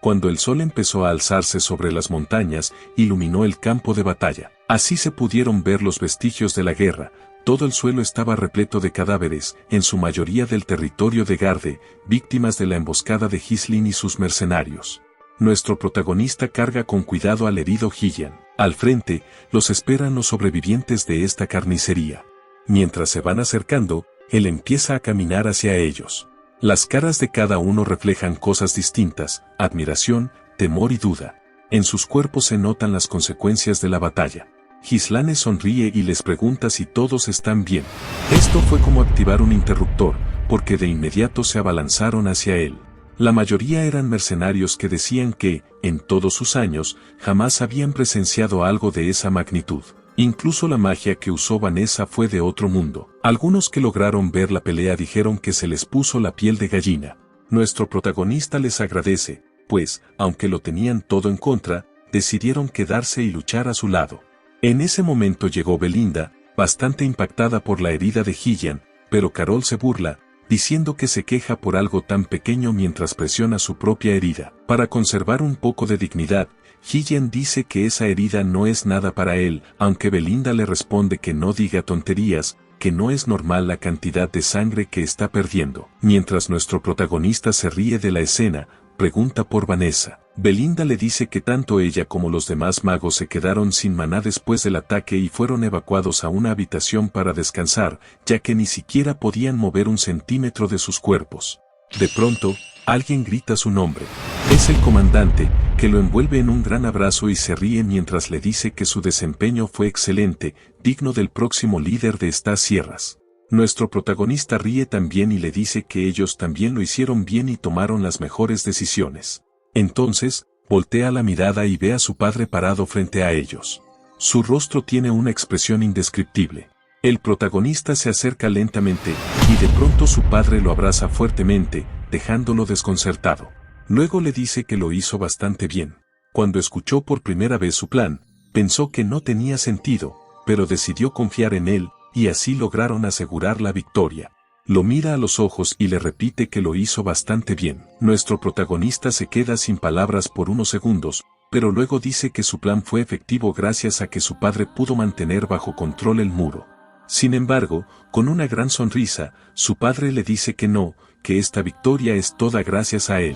Cuando el sol empezó a alzarse sobre las montañas, iluminó el campo de batalla. Así se pudieron ver los vestigios de la guerra. Todo el suelo estaba repleto de cadáveres, en su mayoría del territorio de Garde, víctimas de la emboscada de Ghislain y sus mercenarios. Nuestro protagonista carga con cuidado al herido Gillian. Al frente, los esperan los sobrevivientes de esta carnicería. Mientras se van acercando, él empieza a caminar hacia ellos. Las caras de cada uno reflejan cosas distintas: admiración, temor y duda. En sus cuerpos se notan las consecuencias de la batalla. Ghislain sonríe y les pregunta si todos están bien. Esto fue como activar un interruptor, porque de inmediato se abalanzaron hacia él. La mayoría eran mercenarios que decían que, en todos sus años, jamás habían presenciado algo de esa magnitud. Incluso la magia que usó Vanessa fue de otro mundo. Algunos que lograron ver la pelea dijeron que se les puso la piel de gallina. Nuestro protagonista les agradece, pues, aunque lo tenían todo en contra, decidieron quedarse y luchar a su lado. En ese momento llegó Belinda, bastante impactada por la herida de Gillian, pero Carol se burla, diciendo que se queja por algo tan pequeño mientras presiona su propia herida. Para conservar un poco de dignidad, Gillian dice que esa herida no es nada para él, aunque Belinda le responde que no diga tonterías, que no es normal la cantidad de sangre que está perdiendo. Mientras nuestro protagonista se ríe de la escena, pregunta por Vanessa. Belinda le dice que tanto ella como los demás magos se quedaron sin maná después del ataque y fueron evacuados a una habitación para descansar, ya que ni siquiera podían mover un centímetro de sus cuerpos. De pronto, alguien grita su nombre. Es el comandante, que lo envuelve en un gran abrazo y se ríe mientras le dice que su desempeño fue excelente, digno del próximo líder de estas sierras. Nuestro protagonista ríe también y le dice que ellos también lo hicieron bien y tomaron las mejores decisiones. Entonces, voltea la mirada y ve a su padre parado frente a ellos. Su rostro tiene una expresión indescriptible. El protagonista se acerca lentamente, y de pronto su padre lo abraza fuertemente, dejándolo desconcertado. Luego le dice que lo hizo bastante bien. Cuando escuchó por primera vez su plan, pensó que no tenía sentido, pero decidió confiar en él, y así lograron asegurar la victoria. Lo mira a los ojos y le repite que lo hizo bastante bien. Nuestro protagonista se queda sin palabras por unos segundos, pero luego dice que su plan fue efectivo gracias a que su padre pudo mantener bajo control el muro. Sin embargo, con una gran sonrisa, su padre le dice que no, que esta victoria es toda gracias a él.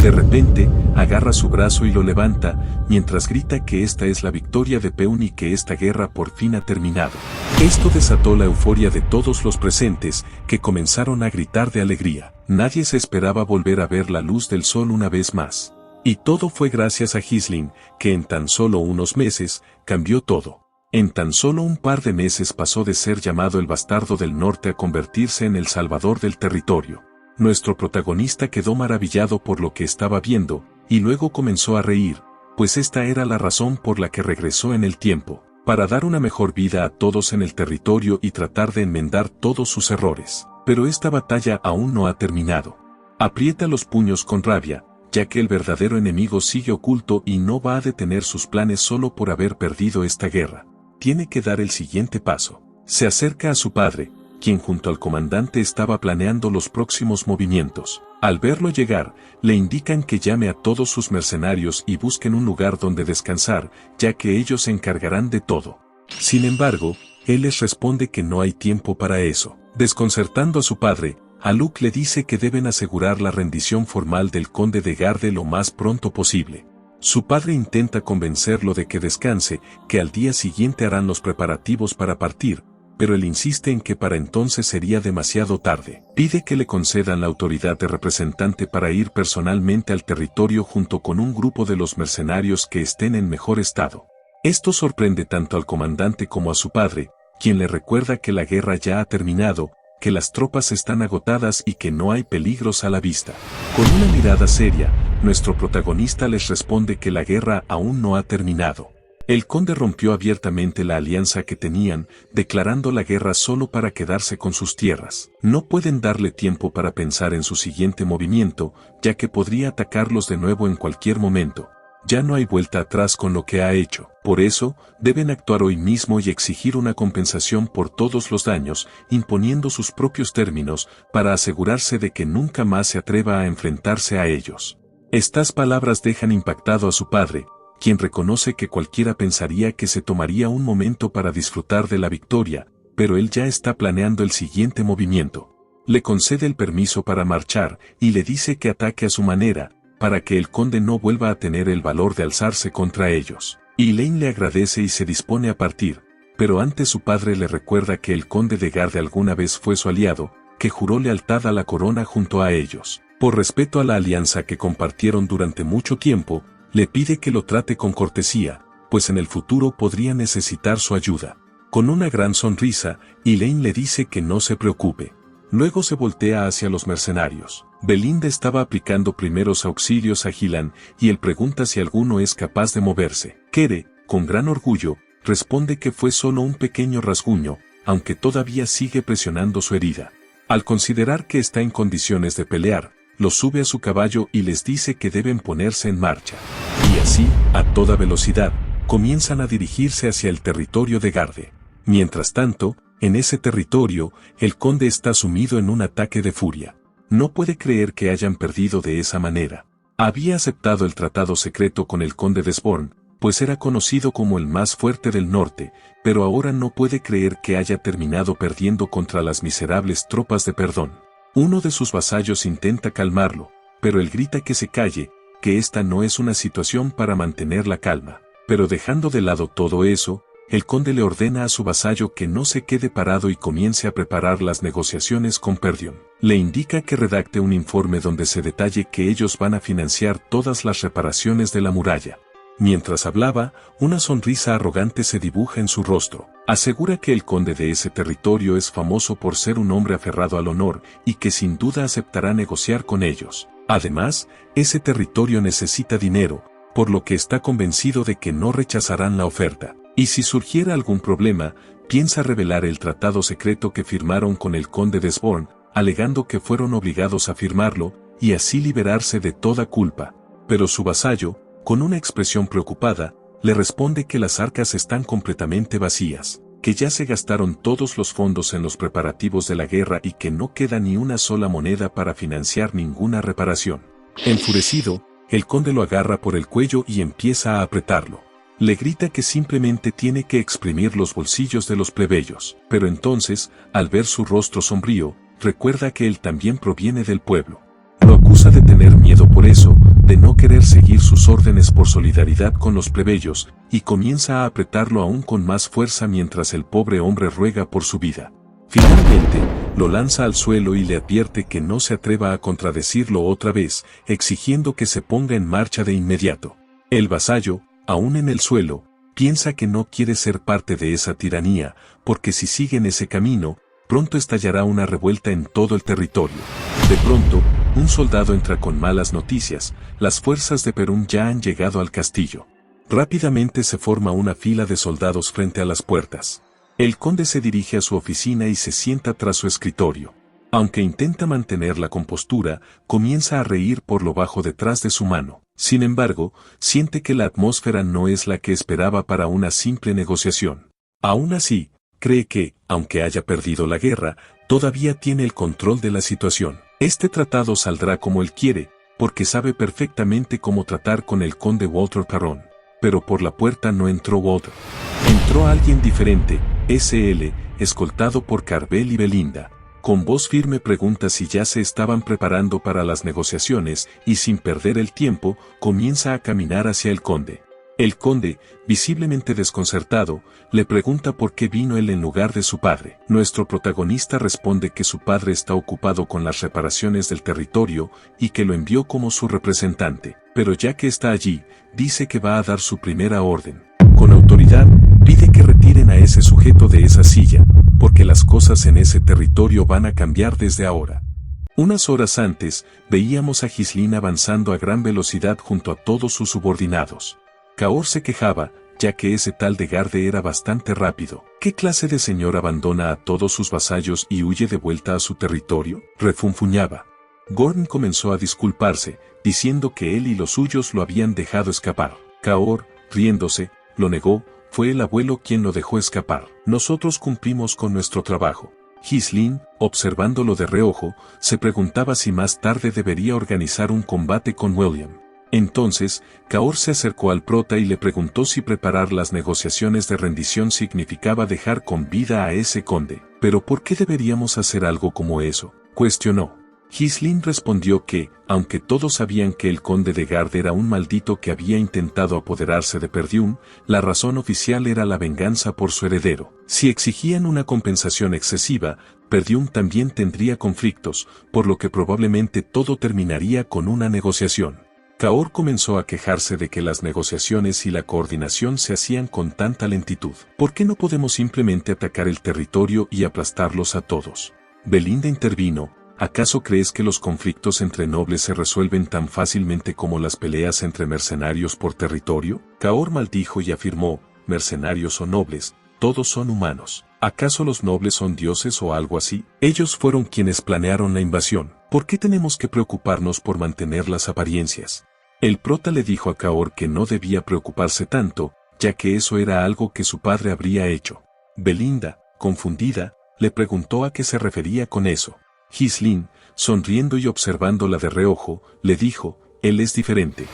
De repente, agarra su brazo y lo levanta, mientras grita que esta es la victoria de Peun y que esta guerra por fin ha terminado. Esto desató la euforia de todos los presentes, que comenzaron a gritar de alegría. Nadie se esperaba volver a ver la luz del sol una vez más. Y todo fue gracias a Ghislain, que en tan solo unos meses, cambió todo. En tan solo un par de meses pasó de ser llamado el bastardo del norte a convertirse en el salvador del territorio. Nuestro protagonista quedó maravillado por lo que estaba viendo, y luego comenzó a reír, pues esta era la razón por la que regresó en el tiempo, para dar una mejor vida a todos en el territorio y tratar de enmendar todos sus errores. Pero esta batalla aún no ha terminado. Aprieta los puños con rabia, ya que el verdadero enemigo sigue oculto y no va a detener sus planes solo por haber perdido esta guerra. Tiene que dar el siguiente paso. Se acerca a su padre, quien junto al comandante estaba planeando los próximos movimientos. Al verlo llegar, le indican que llame a todos sus mercenarios y busquen un lugar donde descansar, ya que ellos se encargarán de todo. Sin embargo, él les responde que no hay tiempo para eso. Desconcertando a su padre, Aluk le dice que deben asegurar la rendición formal del conde de Garde lo más pronto posible. Su padre intenta convencerlo de que descanse, que al día siguiente harán los preparativos para partir, pero él insiste en que para entonces sería demasiado tarde. Pide que le concedan la autoridad de representante para ir personalmente al territorio junto con un grupo de los mercenarios que estén en mejor estado. Esto sorprende tanto al comandante como a su padre, quien le recuerda que la guerra ya ha terminado, que las tropas están agotadas y que no hay peligros a la vista. Con una mirada seria, nuestro protagonista les responde que la guerra aún no ha terminado. El conde rompió abiertamente la alianza que tenían, declarando la guerra solo para quedarse con sus tierras. No pueden darle tiempo para pensar en su siguiente movimiento, ya que podría atacarlos de nuevo en cualquier momento. Ya no hay vuelta atrás con lo que ha hecho. Por eso, deben actuar hoy mismo y exigir una compensación por todos los daños, imponiendo sus propios términos, para asegurarse de que nunca más se atreva a enfrentarse a ellos. Estas palabras dejan impactado a su padre, quien reconoce que cualquiera pensaría que se tomaría un momento para disfrutar de la victoria, pero él ya está planeando el siguiente movimiento. Le concede el permiso para marchar y le dice que ataque a su manera, para que el conde no vuelva a tener el valor de alzarse contra ellos. Elaine le agradece y se dispone a partir, pero antes su padre le recuerda que el conde de Garde alguna vez fue su aliado, que juró lealtad a la corona junto a ellos. Por respeto a la alianza que compartieron durante mucho tiempo, le pide que lo trate con cortesía, pues en el futuro podría necesitar su ayuda. Con una gran sonrisa, Elaine le dice que no se preocupe. Luego se voltea hacia los mercenarios. Belinda estaba aplicando primeros auxilios a Gillan y él pregunta si alguno es capaz de moverse. Kere, con gran orgullo, responde que fue solo un pequeño rasguño, aunque todavía sigue presionando su herida. Al considerar que está en condiciones de pelear, los sube a su caballo y les dice que deben ponerse en marcha. Y así, a toda velocidad, comienzan a dirigirse hacia el territorio de Garde. Mientras tanto, en ese territorio, el conde está sumido en un ataque de furia. No puede creer que hayan perdido de esa manera. Había aceptado el tratado secreto con el conde de Sborn, pues era conocido como el más fuerte del norte, pero ahora no puede creer que haya terminado perdiendo contra las miserables tropas de Perdón. Uno de sus vasallos intenta calmarlo, pero él grita que se calle, que esta no es una situación para mantener la calma. Pero dejando de lado todo eso, el conde le ordena a su vasallo que no se quede parado y comience a preparar las negociaciones con Perdion. Le indica que redacte un informe donde se detalle que ellos van a financiar todas las reparaciones de la muralla. Mientras hablaba, una sonrisa arrogante se dibuja en su rostro. Asegura que el conde de ese territorio es famoso por ser un hombre aferrado al honor y que sin duda aceptará negociar con ellos. Además, ese territorio necesita dinero, por lo que está convencido de que no rechazarán la oferta. Y si surgiera algún problema, piensa revelar el tratado secreto que firmaron con el conde de Sborn, alegando que fueron obligados a firmarlo, y así liberarse de toda culpa. Pero su vasallo, con una expresión preocupada, le responde que las arcas están completamente vacías, que ya se gastaron todos los fondos en los preparativos de la guerra y que no queda ni una sola moneda para financiar ninguna reparación. Enfurecido, el conde lo agarra por el cuello y empieza a apretarlo. Le grita que simplemente tiene que exprimir los bolsillos de los plebeyos, pero entonces, al ver su rostro sombrío, recuerda que él también proviene del pueblo. Lo acusa de tener miedo por eso, de no querer seguir sus órdenes por solidaridad con los plebeyos, y comienza a apretarlo aún con más fuerza mientras el pobre hombre ruega por su vida. Finalmente, lo lanza al suelo y le advierte que no se atreva a contradecirlo otra vez, exigiendo que se ponga en marcha de inmediato. El vasallo, aún en el suelo, piensa que no quiere ser parte de esa tiranía, porque si sigue en ese camino, pronto estallará una revuelta en todo el territorio. De pronto, un soldado entra con malas noticias: las fuerzas de Perún ya han llegado al castillo. Rápidamente se forma una fila de soldados frente a las puertas. El conde se dirige a su oficina y se sienta tras su escritorio. Aunque intenta mantener la compostura, comienza a reír por lo bajo detrás de su mano. Sin embargo, siente que la atmósfera no es la que esperaba para una simple negociación. Aún así, cree que, aunque haya perdido la guerra, todavía tiene el control de la situación. Este tratado saldrá como él quiere, porque sabe perfectamente cómo tratar con el conde Walter Perron. Pero por la puerta no entró Walter. Entró alguien diferente, S.L., escoltado por Carvel y Belinda. Con voz firme pregunta si ya se estaban preparando para las negociaciones y sin perder el tiempo, comienza a caminar hacia el conde. El conde, visiblemente desconcertado, le pregunta por qué vino él en lugar de su padre. Nuestro protagonista responde que su padre está ocupado con las reparaciones del territorio y que lo envió como su representante, pero ya que está allí, dice que va a dar su primera orden. Con autoridad, pide que retiren a ese sujeto de esa silla, porque las cosas en ese territorio van a cambiar desde ahora. Unas horas antes, veíamos a Ghislain avanzando a gran velocidad junto a todos sus subordinados. Kaor se quejaba, ya que ese tal de Garde era bastante rápido. ¿Qué clase de señor abandona a todos sus vasallos y huye de vuelta a su territorio?, refunfuñaba. Gorn comenzó a disculparse, diciendo que él y los suyos lo habían dejado escapar. Kaor, riéndose, lo negó: fue el abuelo quien lo dejó escapar. Nosotros cumplimos con nuestro trabajo. Ghislain, observándolo de reojo, se preguntaba si más tarde debería organizar un combate con William. Entonces, Kaor se acercó al prota y le preguntó si preparar las negociaciones de rendición significaba dejar con vida a ese conde. ¿Pero por qué deberíamos hacer algo como eso?, cuestionó. Ghislain respondió que, aunque todos sabían que el conde de Gard era un maldito que había intentado apoderarse de Perdium, la razón oficial era la venganza por su heredero. Si exigían una compensación excesiva, Perdium también tendría conflictos, por lo que probablemente todo terminaría con una negociación. Kaor comenzó a quejarse de que las negociaciones y la coordinación se hacían con tanta lentitud. ¿Por qué no podemos simplemente atacar el territorio y aplastarlos a todos? Belinda intervino. ¿Acaso crees que los conflictos entre nobles se resuelven tan fácilmente como las peleas entre mercenarios por territorio? Kaor maldijo y afirmó, mercenarios o nobles, todos son humanos. ¿Acaso los nobles son dioses o algo así? Ellos fueron quienes planearon la invasión. ¿Por qué tenemos que preocuparnos por mantener las apariencias? El prota le dijo a Kaor que no debía preocuparse tanto, ya que eso era algo que su padre habría hecho. Belinda, confundida, le preguntó a qué se refería con eso. Ghislain, sonriendo y observándola de reojo, le dijo, él es diferente.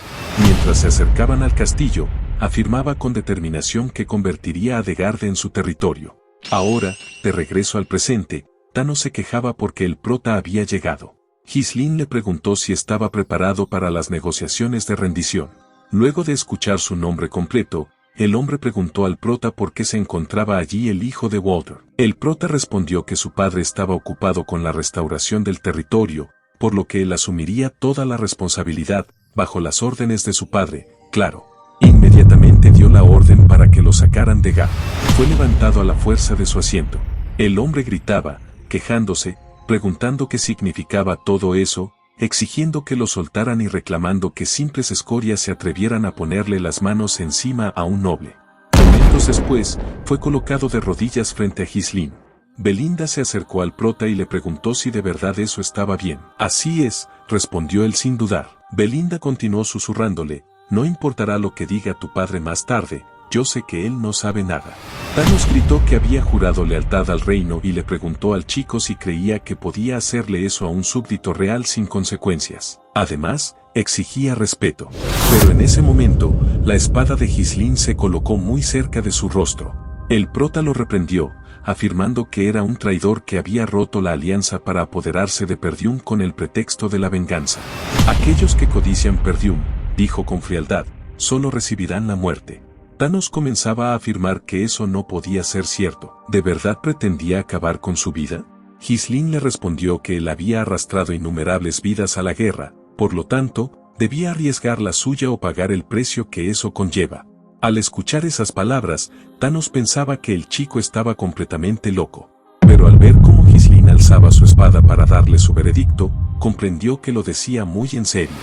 Mientras se acercaban al castillo, afirmaba con determinación que convertiría a Degard en su territorio. Ahora, de regreso al presente, Thanos se quejaba porque el prota había llegado. Ghislain le preguntó si estaba preparado para las negociaciones de rendición. Luego de escuchar su nombre completo, el hombre preguntó al prota por qué se encontraba allí el hijo de Walter. El prota respondió que su padre estaba ocupado con la restauración del territorio, por lo que él asumiría toda la responsabilidad, bajo las órdenes de su padre, claro. Inmediatamente dio la orden para que lo sacaran de Gard. Fue levantado a la fuerza de su asiento. El hombre gritaba, quejándose, preguntando qué significaba todo eso, exigiendo que lo soltaran y reclamando que simples escorias se atrevieran a ponerle las manos encima a un noble. Momentos después, fue colocado de rodillas frente a Ghislain. Belinda se acercó al prota y le preguntó si de verdad eso estaba bien. Así es, respondió él sin dudar. Belinda continuó susurrándole, no importará lo que diga tu padre más tarde, yo sé que él no sabe nada. Thanos gritó que había jurado lealtad al reino y le preguntó al chico si creía que podía hacerle eso a un súbdito real sin consecuencias. Además, exigía respeto. Pero en ese momento, la espada de Ghislain se colocó muy cerca de su rostro. El prota lo reprendió, afirmando que era un traidor que había roto la alianza para apoderarse de Perdium con el pretexto de la venganza. Aquellos que codician Perdium, dijo con frialdad, solo recibirán la muerte. Thanos comenzaba a afirmar que eso no podía ser cierto. ¿De verdad pretendía acabar con su vida? Ghislain le respondió que él había arrastrado innumerables vidas a la guerra, por lo tanto, debía arriesgar la suya o pagar el precio que eso conlleva. Al escuchar esas palabras, Thanos pensaba que el chico estaba completamente loco. Pero al ver cómo Ghislain alzaba su espada para darle su veredicto, comprendió que lo decía muy en serio.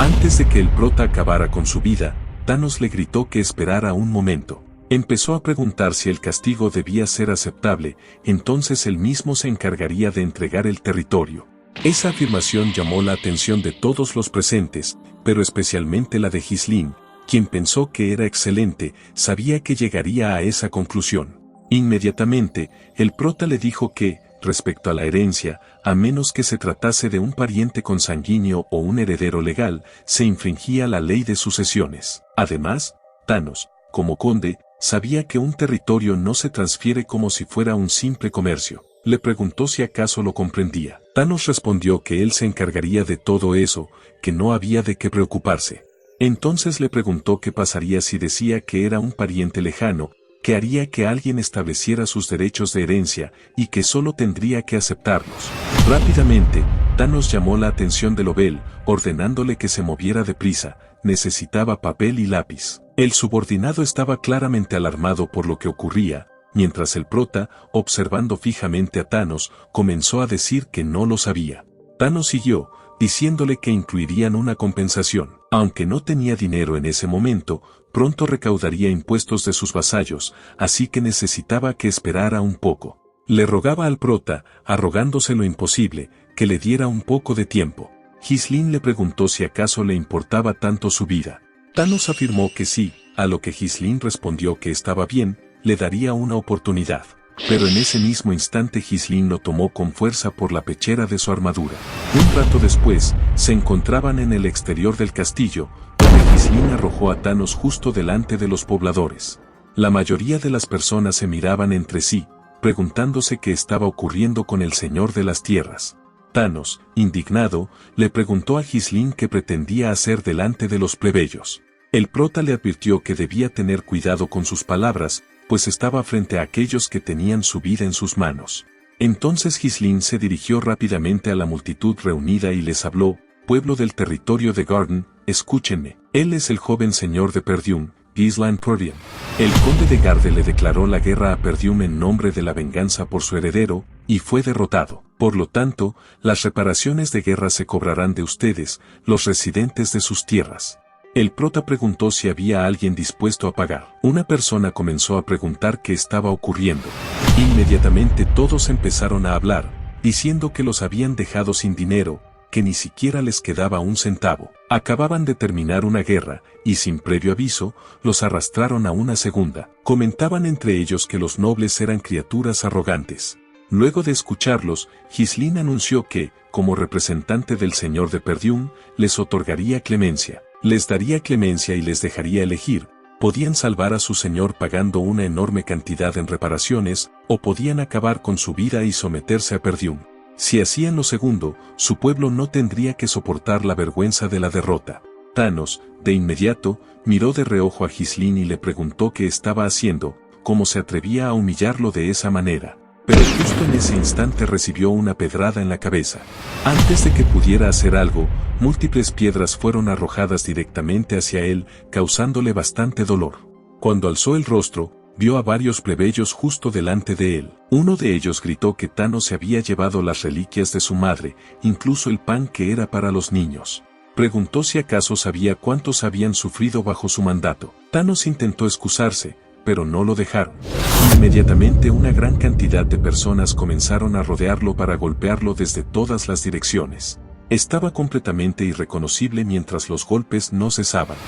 Antes de que el prota acabara con su vida, Thanos le gritó que esperara un momento. Empezó a preguntar si el castigo debía ser aceptable, entonces él mismo se encargaría de entregar el territorio. Esa afirmación llamó la atención de todos los presentes, pero especialmente la de Ghislain, quien pensó que era excelente, sabía que llegaría a esa conclusión. Inmediatamente, el prota le dijo que, respecto a la herencia, a menos que se tratase de un pariente consanguíneo o un heredero legal, se infringía la ley de sucesiones. Además, Thanos, como conde, sabía que un territorio no se transfiere como si fuera un simple comercio. Le preguntó si acaso lo comprendía. Thanos respondió que él se encargaría de todo eso, que no había de qué preocuparse. Entonces le preguntó qué pasaría si decía que era un pariente lejano, que haría que alguien estableciera sus derechos de herencia y que solo tendría que aceptarlos. Rápidamente, Thanos llamó la atención de Lobel, ordenándole que se moviera deprisa, necesitaba papel y lápiz. El subordinado estaba claramente alarmado por lo que ocurría, mientras el prota, observando fijamente a Thanos, comenzó a decir que no lo sabía. Thanos siguió, diciéndole que incluirían una compensación. Aunque no tenía dinero en ese momento, pronto recaudaría impuestos de sus vasallos, así que necesitaba que esperara un poco. Le rogaba al prota, arrogándose lo imposible, que le diera un poco de tiempo. Ghislain le preguntó si acaso le importaba tanto su vida. Thanos afirmó que sí, a lo que Ghislain respondió que estaba bien, le daría una oportunidad. Pero en ese mismo instante Ghislain lo tomó con fuerza por la pechera de su armadura. Un rato después, se encontraban en el exterior del castillo, arrojó a Thanos justo delante de los pobladores. La mayoría de las personas se miraban entre sí, preguntándose qué estaba ocurriendo con el Señor de las Tierras. Thanos, indignado, le preguntó a Ghislaine qué pretendía hacer delante de los plebeyos. El prota le advirtió que debía tener cuidado con sus palabras, pues estaba frente a aquellos que tenían su vida en sus manos. Entonces Ghislaine se dirigió rápidamente a la multitud reunida y les habló: «Pueblo del territorio de Garden, escúchenme. Él es el joven señor de Perdium, Ghislaine Perdium». El conde de Garde le declaró la guerra a Perdium en nombre de la venganza por su heredero, y fue derrotado. Por lo tanto, las reparaciones de guerra se cobrarán de ustedes, los residentes de sus tierras. El prota preguntó si había alguien dispuesto a pagar. Una persona comenzó a preguntar qué estaba ocurriendo. Inmediatamente todos empezaron a hablar, diciendo que los habían dejado sin dinero, que ni siquiera les quedaba un centavo. Acababan de terminar una guerra, y sin previo aviso, los arrastraron a una segunda. Comentaban entre ellos que los nobles eran criaturas arrogantes. Luego de escucharlos, Ghislaine anunció que, como representante del señor de Perdium, les otorgaría clemencia. Les daría clemencia y les dejaría elegir. Podían salvar a su señor pagando una enorme cantidad en reparaciones, o podían acabar con su vida y someterse a Perdium. Si hacían lo segundo, su pueblo no tendría que soportar la vergüenza de la derrota. Thanos, de inmediato, miró de reojo a Ghislaine y le preguntó qué estaba haciendo, cómo se atrevía a humillarlo de esa manera. Pero justo en ese instante recibió una pedrada en la cabeza. Antes de que pudiera hacer algo, múltiples piedras fueron arrojadas directamente hacia él, causándole bastante dolor. Cuando alzó el rostro, vio a varios plebeyos justo delante de él. Uno de ellos gritó que Thanos se había llevado las reliquias de su madre, incluso el pan que era para los niños. Preguntó si acaso sabía cuántos habían sufrido bajo su mandato. Thanos intentó excusarse, pero no lo dejaron. Inmediatamente una gran cantidad de personas comenzaron a rodearlo para golpearlo desde todas las direcciones. Estaba completamente irreconocible mientras los golpes no cesaban.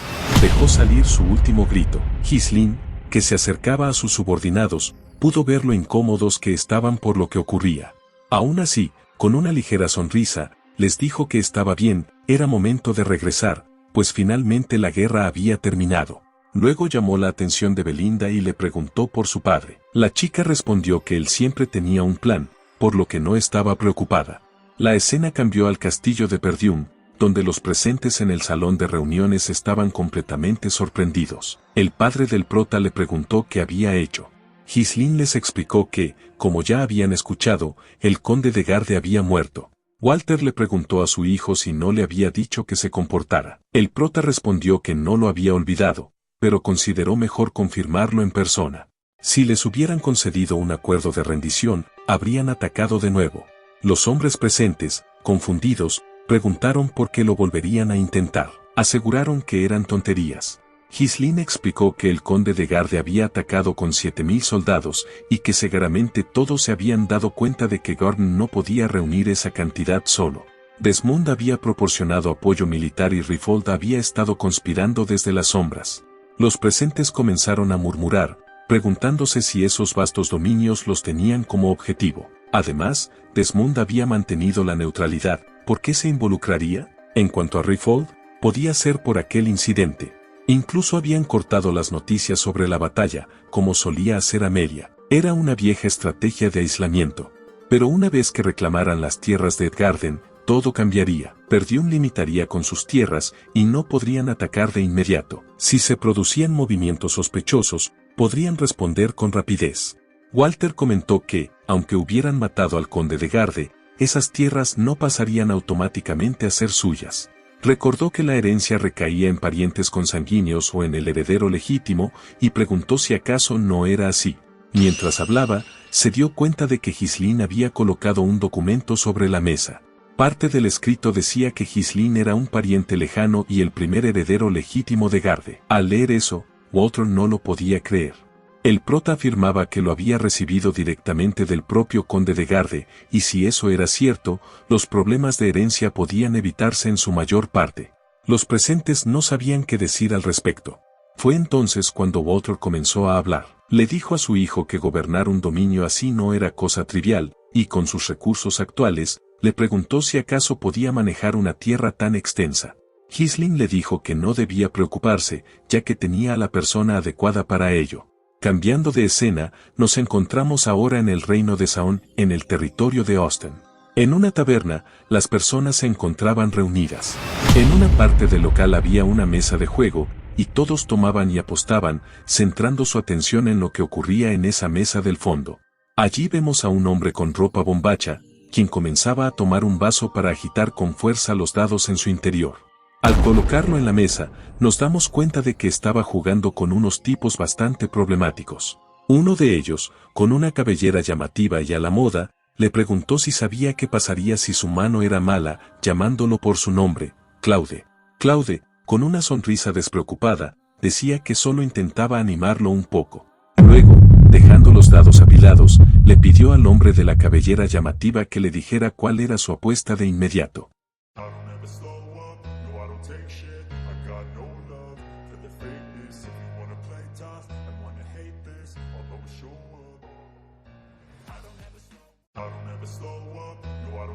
Dejó salir su último grito. Ghislaine, que se acercaba a sus subordinados, pudo ver lo incómodos que estaban por lo que ocurría. Aún así, con una ligera sonrisa, les dijo que estaba bien, era momento de regresar, pues finalmente la guerra había terminado. Luego llamó la atención de Belinda y le preguntó por su padre. La chica respondió que él siempre tenía un plan, por lo que no estaba preocupada. La escena cambió al castillo de Perdium, donde los presentes en el salón de reuniones estaban completamente sorprendidos. El padre del prota le preguntó qué había hecho. Ghislaine les explicó que, como ya habían escuchado, el conde de Garde había muerto. Walter le preguntó a su hijo si no le había dicho que se comportara. El prota respondió que no lo había olvidado, pero consideró mejor confirmarlo en persona. Si les hubieran concedido un acuerdo de rendición, habrían atacado de nuevo. Los hombres presentes, confundidos, preguntaron por qué lo volverían a intentar. Aseguraron que eran tonterías. Ghislaine explicó que el conde de Garde había atacado con 7000 soldados y que seguramente todos se habían dado cuenta de que Gordon no podía reunir esa cantidad solo. Desmond había proporcionado apoyo militar y Rifold había estado conspirando desde las sombras. Los presentes comenzaron a murmurar, preguntándose si esos vastos dominios los tenían como objetivo. Además, Desmond había mantenido la neutralidad. ¿Por qué se involucraría? En cuanto a Rifold, podía ser por aquel incidente. Incluso habían cortado las noticias sobre la batalla, como solía hacer Amelia. Era una vieja estrategia de aislamiento. Pero una vez que reclamaran las tierras de Edgarden, todo cambiaría. Perdium limitaría con sus tierras y no podrían atacar de inmediato. Si se producían movimientos sospechosos, podrían responder con rapidez. Walter comentó que, aunque hubieran matado al conde de Garde, esas tierras no pasarían automáticamente a ser suyas. Recordó que la herencia recaía en parientes consanguíneos o en el heredero legítimo y preguntó si acaso no era así. Mientras hablaba, se dio cuenta de que Ghislaine había colocado un documento sobre la mesa. Parte del escrito decía que Ghislaine era un pariente lejano y el primer heredero legítimo de Garde. Al leer eso, Walter no lo podía creer. El prota afirmaba que lo había recibido directamente del propio conde de Garde, y si eso era cierto, los problemas de herencia podían evitarse en su mayor parte. Los presentes no sabían qué decir al respecto. Fue entonces cuando Walter comenzó a hablar. Le dijo a su hijo que gobernar un dominio así no era cosa trivial, y con sus recursos actuales, le preguntó si acaso podía manejar una tierra tan extensa. Ghislaine le dijo que no debía preocuparse, ya que tenía a la persona adecuada para ello. Cambiando de escena, nos encontramos ahora en el reino de Saón, en el territorio de Austen. En una taberna, las personas se encontraban reunidas. En una parte del local había una mesa de juego, y todos tomaban y apostaban, centrando su atención en lo que ocurría en esa mesa del fondo. Allí vemos a un hombre con ropa bombacha, quien comenzaba a tomar un vaso para agitar con fuerza los dados en su interior. Al colocarlo en la mesa, nos damos cuenta de que estaba jugando con unos tipos bastante problemáticos. Uno de ellos, con una cabellera llamativa y a la moda, le preguntó si sabía qué pasaría si su mano era mala, llamándolo por su nombre, Claude. Claude, con una sonrisa despreocupada, decía que solo intentaba animarlo un poco. Luego, dejando los dados apilados, le pidió al hombre de la cabellera llamativa que le dijera cuál era su apuesta de inmediato.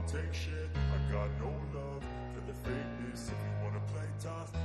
Take shit, I got no love for the fakeness. If you wanna play tough,